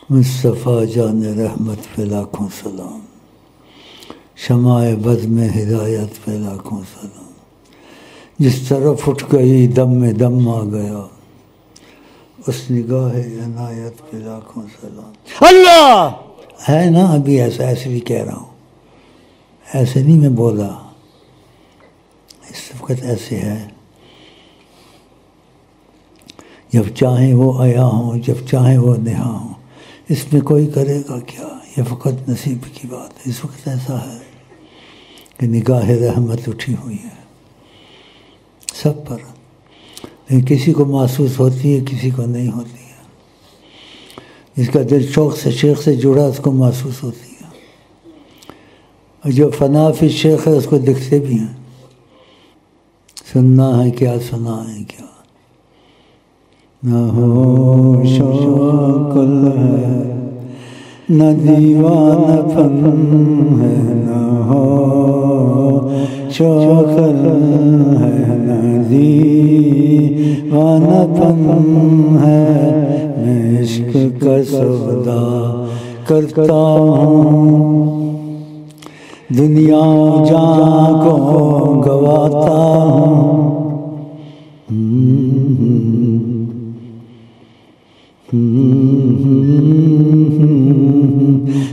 مصطفیٰ جان رحمت پہ لاکھوں سلام، شمع بز میں ہدایت پہ لاکھوں سلام، جس طرف اٹھ گئی دم میں دم آ گیا، اس نگاہ عنایت پہ لاکھوں سلام۔ اللہ ہے نا، ابھی ایسے بھی کہہ رہا ہوں، ایسے نہیں میں بولا، اس وقت ایسے ہے، جب چاہیں وہ آیا ہوں، جب چاہیں وہ نہا ہوں، اس میں کوئی کرے گا کیا، یہ فقط نصیب کی بات ہے۔ اس وقت ایسا ہے کہ نگاہ رحمت اٹھی ہوئی ہے سب پر، لیکن کسی کو محسوس ہوتی ہے، کسی کو نہیں ہوتی ہے۔ جس کا دل شوق سے شیخ سے جڑا اس کو محسوس ہوتی ہے، اور جو فنا فی شیخ ہے اس کو دکھتے بھی ہیں۔ سننا ہے کیا، سنا ہے کیا، نہ ہوش و عقل ہے، نہ دیوانہ پن ہے، نہ ہوش و عقل ہے، نہ دیوانہ پن ہے، میں عشق کا سودا کرتا ہوں، دنیا جہاں کو گواتا ہوں،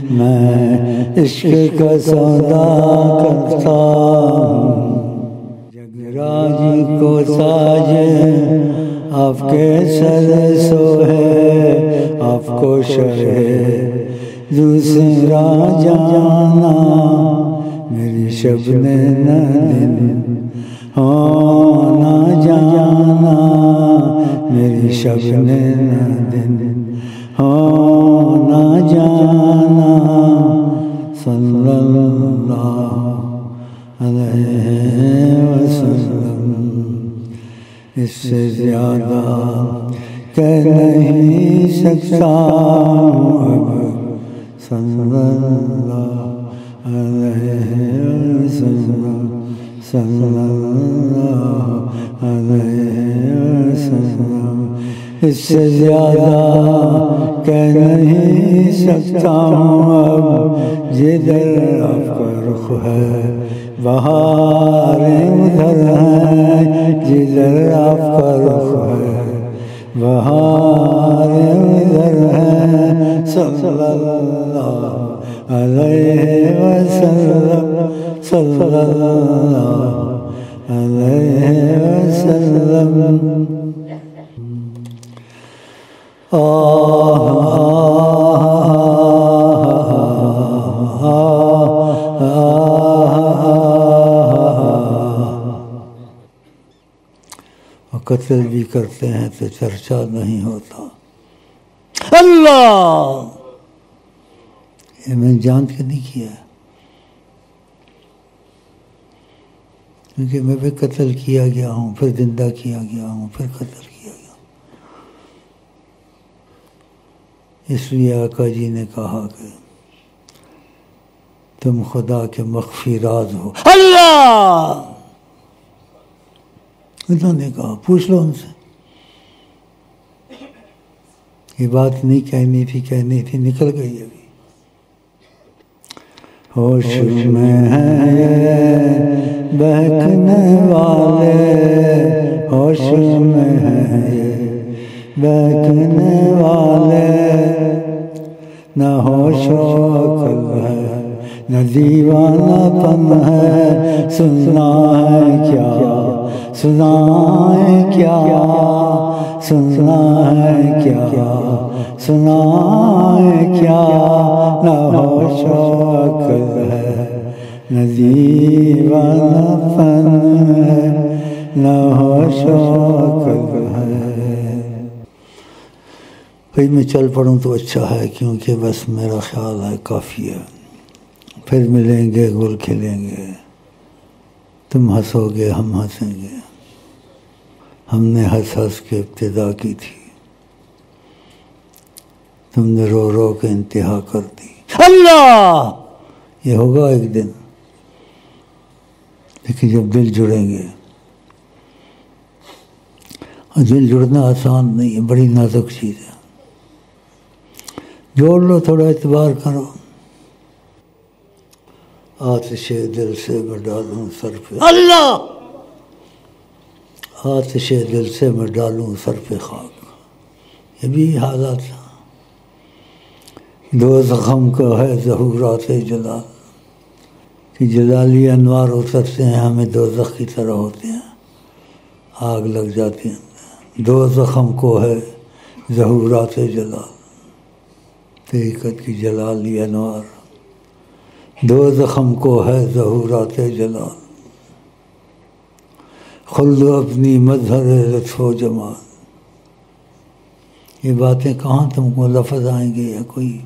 میں عشق کا سودا کرتا ہوں، جگراجی کو ساج آپ کے سر سوہے، آپ کو شرح دوسرا جانا، میری شب نے نہ دن ہونا جانا، میری شب نے نہ دن ہونا جانا، صلی اللہ علیہ وسلم۔ اس سے زیادہ کہہ نہیں سکتا ہوں اب، صلی اللہ علیہ وسلم، صلی اللہ علیہ وسلم۔ اس سے زیادہ کہہ نہیں سکتا ہوں اب، جدھر آپ کا رخ ہے بہاریں ادھر ہیں، جدھر آپ کا رخ ہے بہاریں ادھر ہیں، صلی اللہ علیہ وسلم، صلی اللہ علیہ وسلم۔ قتل بھی کرتے ہیں تو چرچا نہیں ہوتا۔ اللہ، یہ میں نے جان کے نہیں کیا، کیونکہ میں بھی قتل کیا گیا ہوں، پھر زندہ کیا گیا ہوں، پھر قتل کیا گیا ہوں۔ اس لیے آقا جی نے کہا کہ تم خدا کے مخفی راز ہو۔ اللہ، انہوں نے کہا پوچھ لو ان سے، یہ بات نہیں کہنی تھی، نکل گئی ابھی۔ ہوش میں ہیں یہ بہکنے والے، ہوش میں ہیں یہ بہکنے والے، نہ ہوش و عقل ہے، نہ دیوانہ پن ہے، سننا ہے کیا، سنا ہے کیا، سننا ہے کیا، سنا ہے کیا، نہ ہوش و عقل ہے، نہ دیوانہ پن ہے، نہ ہوش و عقل ہے۔ بھائی میں چل پڑوں تو اچھا ہے، کیونکہ بس میرا خیال ہے کافی ہے، پھر ملیں گے، گل کھلیں گے، تم ہنسو گے، ہم ہنسیں گے، ہم نے ہنس ہنس کے ابتدا کی تھی، تم نے رو رو کے انتہا کر دی۔ اللہ، یہ ہوگا ایک دن، لیکن جب دل جڑیں گے، اور دل جڑنا آسان نہیں ہے، بڑی نازک چیز ہے، جوڑ لو، تھوڑا اعتبار کرو. آتش دل سے میں ڈالوں سر پہ اللہ، آتش دل سے میں ڈالوں سر پہ خاک. یہ بھی حالات دو زخم کا ہے ظہورات جلال، کہ جلالی انوار اترتے ہیں ہمیں دوزخ کی طرح ہوتے ہیں، آگ لگ جاتی ہیں. دو زخم کو ہے ظہورات جلال، حقیقت کی جلالی انوار. دو زخم کو ہے ظہورات جلال، خلد اپنی مظہر لطف و جمال. یہ باتیں کہاں تم کو لفظ آئیں گے یا کوئی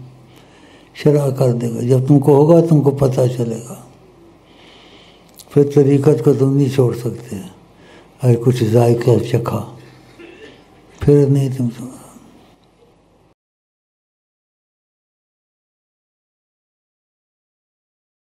شرح کر دے گا؟ جب تم کو ہوگا تم کو پتہ چلے گا. پھر طریقت کو تم نہیں چھوڑ سکتے. اگر کچھ ذائقہ چکھا پھر نہیں تم